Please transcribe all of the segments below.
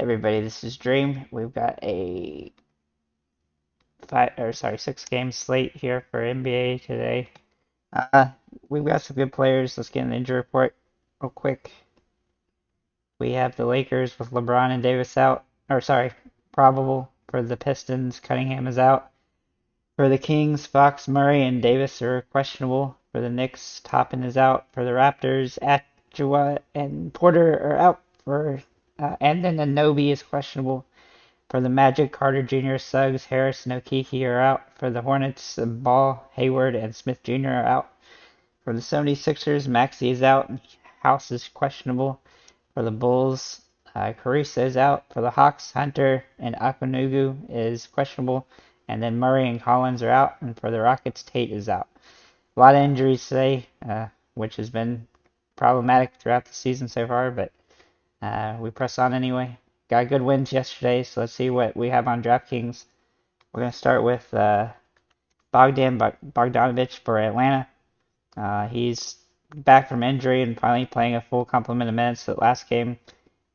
Everybody, this is Dream. We've got a 6 game slate here for NBA today. Uh, we've got some good players. Let's get an injury report real quick. We have the Lakers with LeBron and Davis out, probable. For the Pistons, Cunningham is out. For the Kings, Fox, Murray, and Davis are questionable. For the Knicks, Toppin is out. For the Raptors, Achua and Porter are out. And then Anobi is questionable. For the Magic, Carter Jr., Suggs, Harris, and Okeke are out. For the Hornets, Ball, Hayward, and Smith Jr. are out. For the 76ers, Maxey is out. House is questionable. For the Bulls, Caruso is out. For the Hawks, Hunter and Akanugu is questionable. And then Murray and Collins are out. And for the Rockets, Tate is out. A lot of injuries today, which has been problematic throughout the season so far, but we press on anyway. Got good wins yesterday, so let's see what we have on DraftKings. We're going to start with Bogdanovich for Atlanta. He's back from injury and finally playing a full complement of minutes at last game,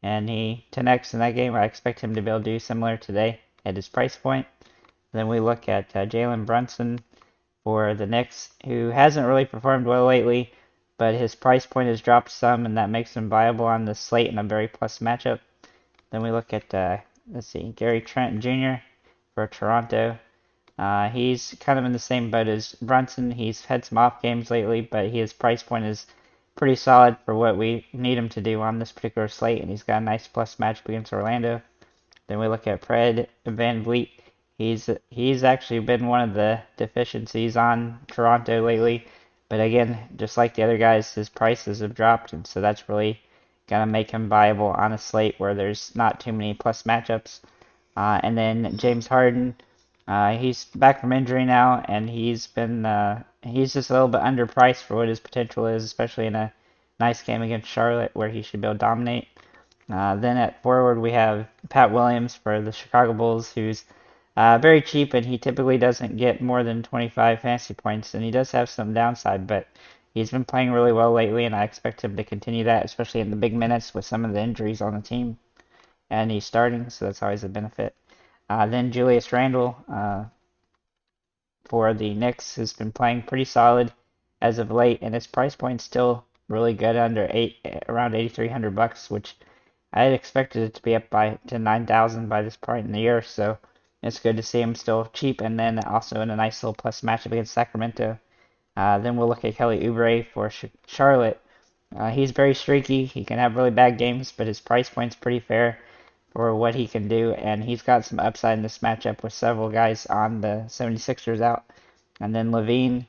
and he 10x in that game. I expect him to be able to do similar today at his price point. Then we look at Jalen Brunson for the Knicks, who hasn't really performed well lately, but his price point has dropped some, and that makes him viable on the slate in a very plus matchup. Then we look at, Gary Trent Jr. for Toronto. He's kind of in the same boat as Brunson. He's had some off games lately, but his price point is pretty solid for what we need him to do on this particular slate, and he's got a nice plus matchup against Orlando. Then we look at Fred VanVleet. He's actually been one of the deficiencies on Toronto lately, but again, just like the other guys, his prices have dropped, and so that's really gonna make him viable on a slate where there's not too many plus matchups. And then James Harden, he's back from injury now, and he's just a little bit underpriced for what his potential is, especially in a nice game against Charlotte where he should be able to dominate. Then at forward we have Pat Williams for the Chicago Bulls, who's very cheap, and he typically doesn't get more than 25 fantasy points, and he does have some downside, but he's been playing really well lately, and I expect him to continue that, especially in the big minutes with some of the injuries on the team. And he's starting, so that's always a benefit. Then Julius Randle for the Knicks has been playing pretty solid as of late, and his price point's still really good around 8,300 bucks, which I had expected it to be up to 9,000 by this point in the year. So it's good to see him still cheap, and then also in a nice little plus matchup against Sacramento. Then we'll look at Kelly Oubre for Charlotte. He's very streaky. He can have really bad games, but his price point's pretty fair for what he can do, and he's got some upside in this matchup with several guys on the 76ers out. And then Levine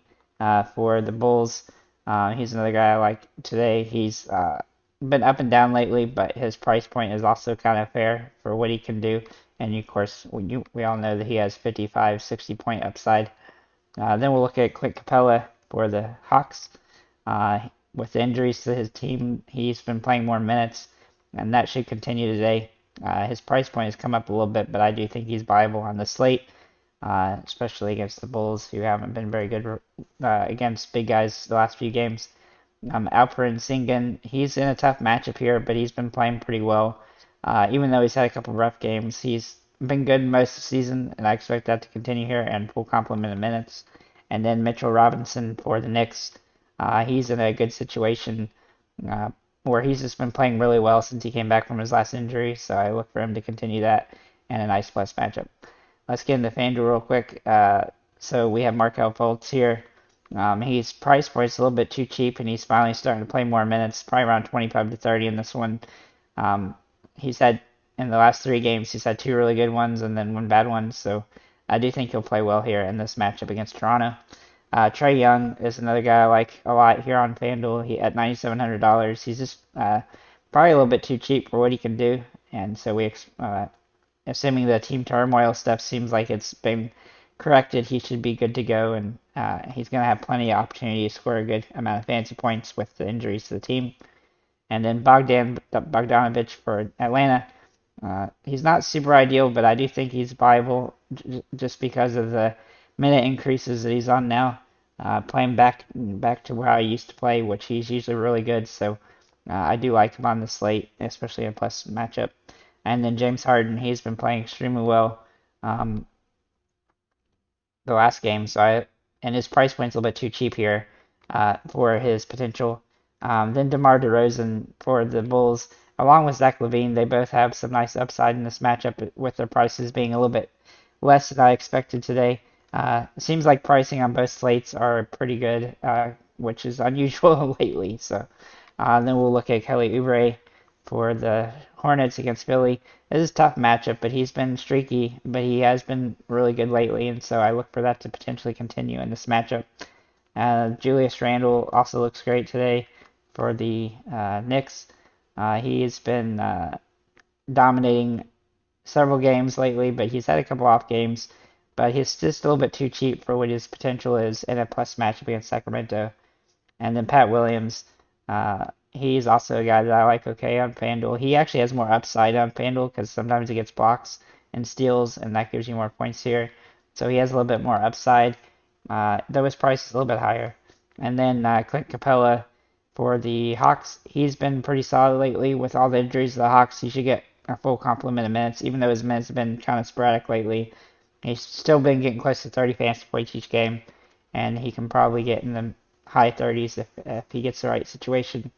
for the Bulls. He's another guy I like today. He's been up and down lately, but his price point is also kind of fair for what he can do. And of course, we all know that he has 55, 60 point upside. Then we'll look at Clint Capella for the Hawks. With the injuries to his team, he's been playing more minutes, and that should continue today. His price point has come up a little bit, but I do think he's viable on the slate, especially against the Bulls, who haven't been very good against big guys the last few games. Alperen Sengun, he's in a tough matchup here, but he's been playing pretty well. Even though he's had a couple rough games, he's been good most of the season, and I expect that to continue here and full complement of minutes. And then Mitchell Robinson for the Knicks. He's in a good situation where he's just been playing really well since he came back from his last injury, so I look for him to continue that and a nice plus matchup. Let's get into FanDuel real quick. So we have Markel Fultz here. He's price point's a little bit too cheap, and he's finally starting to play more minutes, probably around 25 to 30 in this one. He's had, in the last 3 games, he's had 2 really good ones and then 1 bad one, so I do think he'll play well here in this matchup against Toronto. Trae Young is another guy I like a lot here on FanDuel. He at $9,700. He's just probably a little bit too cheap for what he can do, and so assuming the team turmoil stuff seems like it's been corrected, he should be good to go, and he's going to have plenty of opportunity to score a good amount of fantasy points with the injuries to the team. And then Bogdanovich for Atlanta. He's not super ideal, but I do think he's viable just because of the minute increases that he's on now. Playing back to where I used to play, which he's usually really good. So I do like him on the slate, especially in plus matchup. And then James Harden, he's been playing extremely well um, the last game. And his price point's a little bit too cheap here for his potential. Then DeMar DeRozan for the Bulls, along with Zach LaVine, they both have some nice upside in this matchup with their prices being a little bit less than I expected today. It seems like pricing on both slates are pretty good, which is unusual lately. Then we'll look at Kelly Oubre for the Hornets against Philly. This is a tough matchup, but he's been streaky, but he has been really good lately, and so I look for that to potentially continue in this matchup. Julius Randle also looks great today for the Knicks. He's been dominating several games lately, but he's had a couple off games. But he's just a little bit too cheap for what his potential is in a plus matchup against Sacramento. And then Pat Williams, he's also a guy that I like okay on FanDuel. He actually has more upside on FanDuel because sometimes he gets blocks and steals, and that gives you more points here. So he has a little bit more upside, though his price is a little bit higher. And then Clint Capella for the Hawks. He's been pretty solid lately with all the injuries of the Hawks. He should get a full complement of minutes, even though his minutes have been kind of sporadic lately. He's still been getting close to 30 fantasy points each game, and he can probably get in the high 30s if he gets the right situation.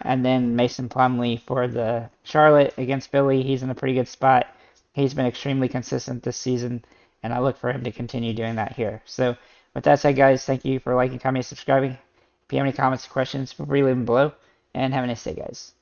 And then Mason Plumlee for the Charlotte against Philly. He's in a pretty good spot. He's been extremely consistent this season, and I look for him to continue doing that here. So with that said, guys, thank you for liking, commenting, subscribing. If you have any comments or questions, feel free to leave them below, and have a nice day, guys.